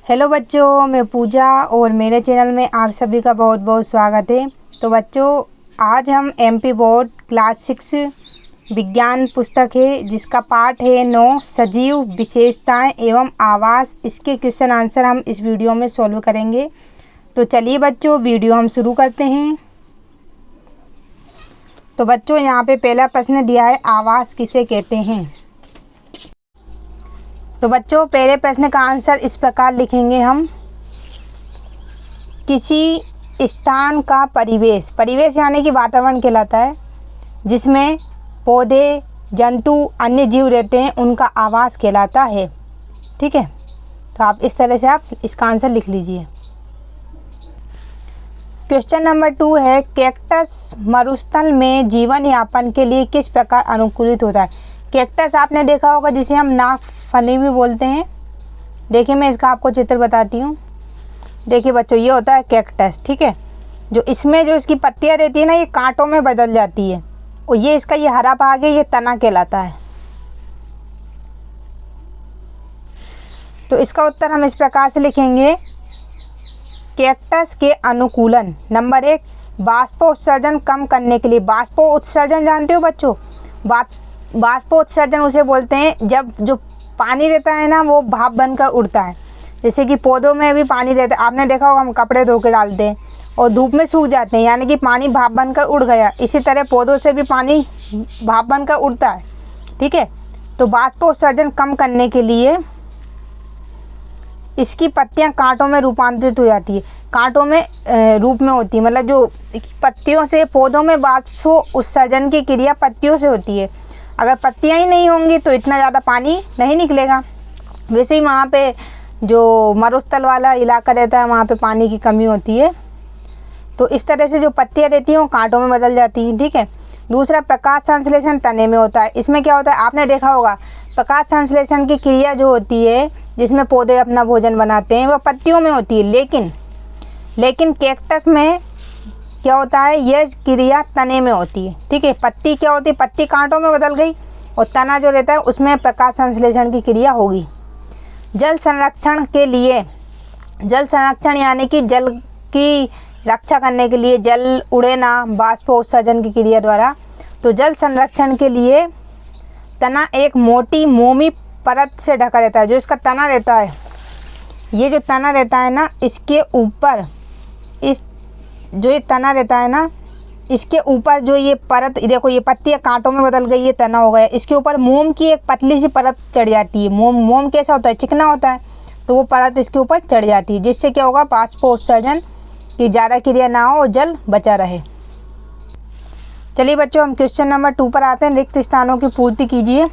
Hello बच्चों, मैं पूजा और मेरे चैनल में आप सभी का बहुत बहुत स्वागत है। तो बच्चों, आज हम एमपी बोर्ड क्लास 6 विज्ञान पुस्तक है जिसका पाठ है 9 सजीव विशेषताएं एवं आवास। इसके क्वेश्चन आंसर हम इस वीडियो में सॉल्व करेंगे। तो चलिए बच्चों, वीडियो हम शुरू करते हैं। तो बच्चों, यहाँ पे पहला प्रश्न दिया है, आवास किसे कहते हैं। तो बच्चों, पहले प्रश्न का आंसर इस प्रकार लिखेंगे हम, किसी स्थान का परिवेश, परिवेश यानी कि वातावरण कहलाता है, जिसमें पौधे, जंतु, अन्य जीव रहते हैं, उनका आवास कहलाता है। ठीक है, तो आप इस तरह से आप इसका आंसर लिख लीजिए। क्वेश्चन नंबर 2 है, कैक्टस मरुस्थल में जीवन यापन के लिए किस प्रकार अनुकूलित होता है। कैक्टस आपने देखा होगा, जिसे हम नागफनी भी बोलते हैं। देखिए, मैं इसका आपको चित्र बताती हूँ। देखिए बच्चों, ये होता है कैक्टस। ठीक है, जो इसमें जो इसकी पत्तियाँ रहती है ना, ये कांटों में बदल जाती है, और ये इसका ये हरा भाग है, ये तना कहलाता है। तो इसका उत्तर हम इस प्रकार से लिखेंगे, कैक्टस के अनुकूलन। नंबर 1, बाष्पोत्सर्जन कम करने के लिए। बाष्पोत्सर्जन जानते हो बच्चों, बाष्पोत्सर्जन उसे बोलते हैं जब जो पानी रहता है ना, वो भाप बनकर उड़ता है। जैसे कि पौधों में भी पानी रहता है, आपने देखा होगा, हम कपड़े धो के डालते हैं और धूप में सूख जाते हैं, यानी कि पानी भाप बनकर उड़ गया। इसी तरह पौधों से भी पानी भाप बनकर उड़ता है। ठीक है, तो बाष्पोत्सर्जन कम करने के लिए इसकी पत्तियां कांटों में रूपांतरित हो जाती है, कांटों में रूप में होती है। मतलब जो पत्तियों से, पौधों में बाष्पोत्सर्जन की क्रिया पत्तियों से होती है। अगर पत्तियां ही नहीं होंगी तो इतना ज़्यादा पानी नहीं निकलेगा। वैसे ही वहाँ पे जो मरुस्थल वाला इलाका रहता है, वहाँ पे पानी की कमी होती है। तो इस तरह से जो पत्तियां रहती हैं वो कांटों में बदल जाती हैं। ठीक है, दूसरा, प्रकाश संश्लेषण तने में होता है। इसमें क्या होता है, आपने देखा होगा, प्रकाश संश्लेषण की क्रिया जो होती है, जिसमें पौधे अपना भोजन बनाते हैं, वह पत्तियों में होती है। लेकिन कैक्टस में क्या होता है, यह क्रिया तने में होती है। ठीक है, पत्ती क्या होती है, पत्ती कांटों में बदल गई, और तना जो रहता है उसमें प्रकाश संश्लेषण की क्रिया होगी। जल संरक्षण के लिए, जल संरक्षण यानी कि जल की रक्षा करने के लिए, जल उड़े ना बाष्पोत्सर्जन की क्रिया द्वारा। तो जल संरक्षण के लिए तना एक मोटी मोमी परत से ढका रहता है। जो इसका तना रहता है, ये जो तना रहता है ना, इसके ऊपर जो ये तना रहता है ना, इसके ऊपर जो ये परत, देखो ये पत्तियाँ कांटों में बदल गई, ये तना हो गया, इसके ऊपर मोम की एक पतली सी परत चढ़ जाती है। मोम कैसा होता है, चिकना होता है, तो वो परत इसके ऊपर चढ़ जाती है, जिससे क्या होगा, बाष्पोत्सर्जन की ज़्यादा क्रिया ना हो और जल बचा रहे। चलिए बच्चों, हम क्वेश्चन नंबर 2 पर आते हैं। रिक्त स्थानों की पूर्ति कीजिए।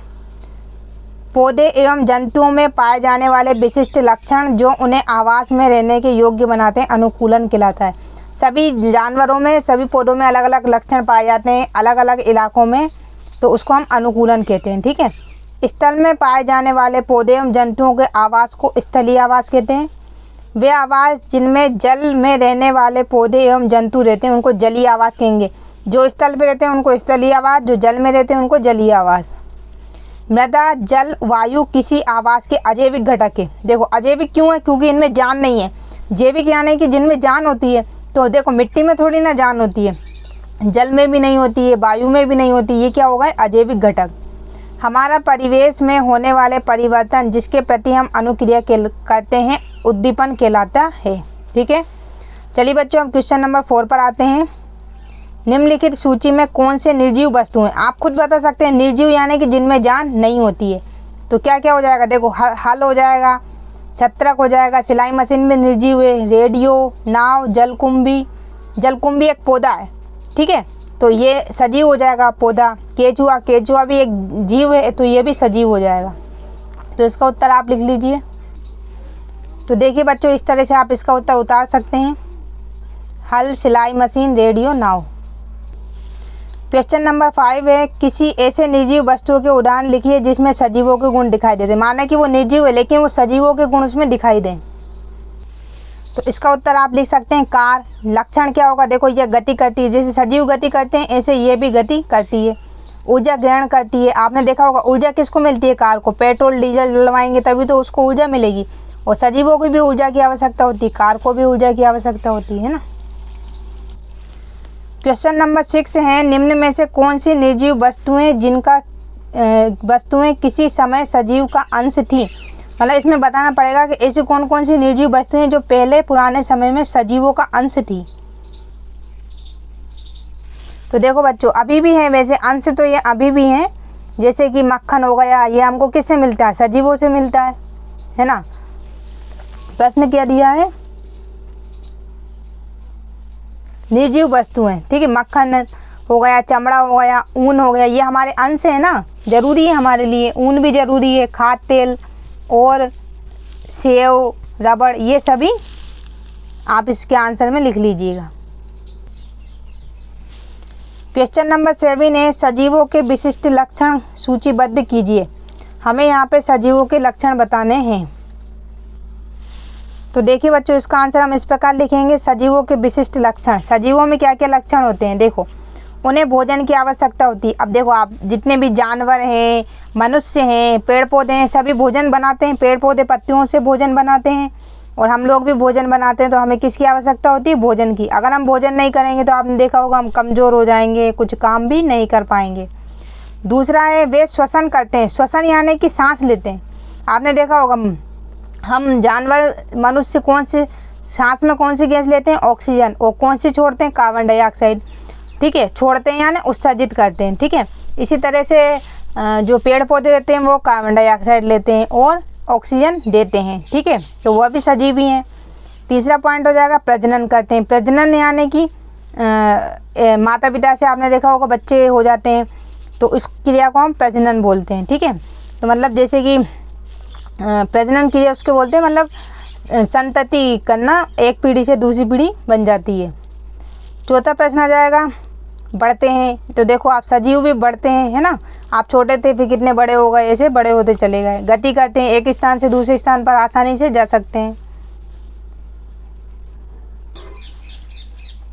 पौधे एवं जंतुओं में पाए जाने वाले विशिष्ट लक्षण जो उन्हें आवास में रहने के योग्य बनाते हैं, अनुकूलन कहलाता है। सभी जानवरों में, सभी पौधों में अलग अलग लक्षण पाए जाते हैं, अलग अलग इलाकों में, तो उसको हम अनुकूलन कहते हैं। ठीक है, स्थल में पाए जाने वाले पौधे एवं जंतुओं के आवास को स्थलीय आवास कहते हैं। वे आवास जिनमें जल में रहने वाले पौधे एवं जंतु रहते हैं, उनको जलीय आवास कहेंगे। जो स्थल पे रहते हैं उनको स्थलीय आवास, जो जल में रहते हैं उनको जलीय आवास। मृदा, जल, वायु किसी आवास के अजैविक घटक है। देखो अजैविक क्यों है, क्योंकि इनमें जान नहीं है। जैविक यानी कि जिनमें जान होती है। तो देखो, मिट्टी में थोड़ी ना जान होती है, जल में भी नहीं होती है, वायु में भी नहीं होती, ये क्या होगा, अजैविक घटक। हमारा परिवेश में होने वाले परिवर्तन जिसके प्रति हम अनुक्रिया करते हैं, उद्दीपन कहलाता है। ठीक है, चलिए बच्चों, हम क्वेश्चन नंबर 4 पर आते हैं। निम्नलिखित सूची में कौन से निर्जीव वस्तु हैं। आप खुद बता सकते हैं, निर्जीव यानी कि जिनमें जान नहीं होती है। तो क्या क्या हो जाएगा, देखो, हल हो जाएगा, छत्रक हो जाएगा, सिलाई मशीन में निर्जीव है, रेडियो, नाव, जलकुंभी। जलकुंभी एक पौधा है। ठीक है, तो ये सजीव हो जाएगा पौधा। केचुआ भी एक जीव है, तो ये भी सजीव हो जाएगा। तो इसका उत्तर आप लिख लीजिए। तो देखिए बच्चों, इस तरह से आप इसका उत्तर उतार सकते हैं, हल, सिलाई मशीन, रेडियो, नाव। क्वेश्चन नंबर 5 है, किसी ऐसे निर्जीव वस्तुओं के उदाहरण लिखिए जिसमें सजीवों के गुण दिखाई देते। माना कि वो निर्जीव है लेकिन वो सजीवों के गुण उसमें दिखाई दें। तो इसका उत्तर आप लिख सकते हैं, कार। लक्षण क्या होगा, देखो ये गति करती है, जैसे सजीव गति करते हैं ऐसे ये भी गति करती है। ऊर्जा ग्रहण करती है, आपने देखा होगा ऊर्जा किसको मिलती है, कार को। पेट्रोल डीजल डलवाएंगे तभी तो उसको ऊर्जा मिलेगी, और सजीवों को भी ऊर्जा की आवश्यकता होती है, कार को भी ऊर्जा की आवश्यकता होती है ना। क्वेश्चन नंबर 6 है, निम्न में से कौन सी निर्जीव वस्तुएं किसी समय सजीव का अंश थी। मतलब इसमें बताना पड़ेगा कि ऐसी कौन कौन सी निर्जीव वस्तुएं जो पहले पुराने समय में सजीवों का अंश थी। तो देखो बच्चों, अभी भी है, वैसे अंश तो ये अभी भी हैं, जैसे कि मक्खन हो गया, ये हमको किससे मिलता है, सजीवों से मिलता है ना। प्रश्न क्या दिया है, निर्जीव वस्तुएं, ठीक है, मक्खन हो गया, चमड़ा हो गया, ऊन हो गया, ये हमारे अंश है ना, जरूरी है हमारे लिए, ऊन भी जरूरी है, खाद्य तेल और सेव, रबड़, ये सभी आप इसके आंसर में लिख लीजिएगा। क्वेश्चन नंबर 7 है, सजीवों के विशिष्ट लक्षण सूचीबद्ध कीजिए। हमें यहाँ पे सजीवों के लक्षण बताने हैं। तो देखिए बच्चों, इसका आंसर हम इस प्रकार लिखेंगे, सजीवों के विशिष्ट लक्षण। सजीवों में क्या क्या लक्षण होते हैं, देखो, उन्हें भोजन की आवश्यकता होती है। अब देखो, आप जितने भी जानवर हैं, मनुष्य हैं, पेड़ पौधे हैं, सभी भोजन बनाते हैं। पेड़ पौधे पत्तियों से भोजन बनाते हैं और हम लोग भी भोजन बनाते हैं। तो हमें किसकी आवश्यकता होती है, भोजन की। अगर हम भोजन नहीं करेंगे तो आपने देखा होगा हम कमज़ोर हो जाएंगे, कुछ काम भी नहीं कर पाएंगे। दूसरा है, वे श्वसन करते हैं। श्वसन यानी कि सांस लेते हैं। आपने देखा होगा हम जानवर, मनुष्य कौन सी सांस में कौन सी गैस लेते हैं, ऑक्सीजन, और कौन सी छोड़ते हैं, कार्बन डाइऑक्साइड, ठीक है, छोड़ते हैं यानी उत्सर्जित करते हैं, ठीक है। इसी तरह से जो पेड़ पौधे रहते हैं वो कार्बन डाइऑक्साइड लेते हैं और ऑक्सीजन देते हैं, ठीक है, तो वह भी सजीव ही हैं। तीसरा पॉइंट हो जाएगा, प्रजनन करते हैं। प्रजनन यानी कि माता पिता से आपने देखा होगा बच्चे हो जाते हैं, तो इस क्रिया को हम प्रजनन बोलते हैं, ठीक है। तो मतलब जैसे कि प्रजनन क्रिया उसके बोलते हैं, मतलब संतति करना, एक पीढ़ी से दूसरी पीढ़ी बन जाती है। चौथा प्रश्न आ जाएगा, बढ़ते हैं। तो देखो, आप सजीव भी बढ़ते हैं, है ना। आप छोटे थे फिर कितने बड़े हो गए, ऐसे बड़े होते चले गए। गति करते हैं, एक स्थान से दूसरे स्थान पर आसानी से जा सकते हैं।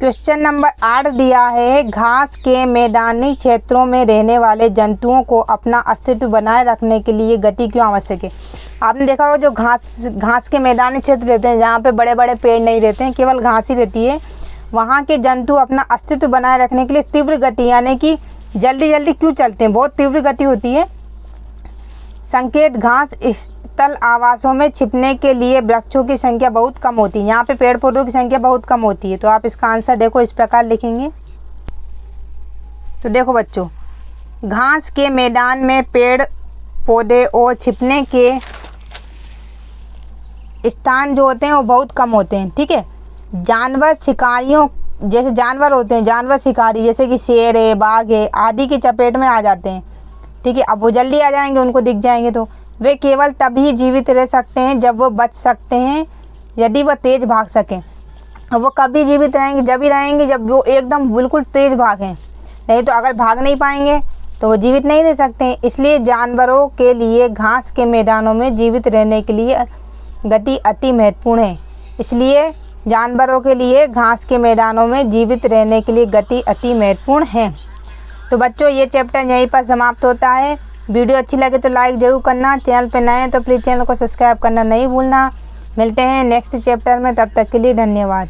क्वेश्चन नंबर 8 दिया है, घास के मैदानी क्षेत्रों में रहने वाले जंतुओं को अपना अस्तित्व बनाए रखने के लिए गति क्यों आवश्यक है। आपने देखा होगा जो घास के मैदानी क्षेत्र रहते हैं, जहाँ पे बड़े बड़े पेड़ नहीं रहते हैं, केवल घास ही रहती है, वहाँ के जंतु अपना अस्तित्व बनाए रखने के लिए तीव्र गति यानी कि जल्दी जल्दी क्यों चलते हैं, बहुत तीव्र गति होती है। संकेत, घास स्थल आवासों में छिपने के लिए वृक्षों की संख्या बहुत कम होती है। यहाँ पे पेड़ पौधों की संख्या बहुत कम होती है। तो आप इसका आंसर देखो इस प्रकार लिखेंगे। तो देखो बच्चों, घास के मैदान में पेड़ पौधे और छिपने के स्थान जो होते हैं वो बहुत कम होते हैं, ठीक है। जानवर शिकारियों, जैसे जानवर होते हैं, जानवर शिकारी जैसे कि शेर है, बाघ है आदि की चपेट में आ जाते हैं, ठीक है। अब वो जल्दी आ जाएंगे, उनको दिख जाएंगे, तो वे केवल तभी जीवित रह सकते हैं जब वो बच सकते हैं, यदि वह तेज़ भाग सकें। अब वो कभी जीवित रहेंगे, जब ही रहेंगे जब वो एकदम बिल्कुल तेज़ भागें, नहीं तो अगर भाग नहीं पाएंगे तो वो जीवित नहीं रह सकते हैं। इसलिए जानवरों के लिए घास के मैदानों में जीवित रहने के लिए गति अति महत्वपूर्ण है। इसलिए जानवरों के लिए घास के मैदानों में जीवित रहने के लिए गति अति महत्वपूर्ण है। तो बच्चों, ये चैप्टर यहीं पर समाप्त होता है। वीडियो अच्छी लगे तो लाइक ज़रूर करना, चैनल पर नए हैं तो प्लीज़ चैनल को सब्सक्राइब करना नहीं भूलना। मिलते हैं नेक्स्ट चैप्टर में, तब तक के लिए धन्यवाद।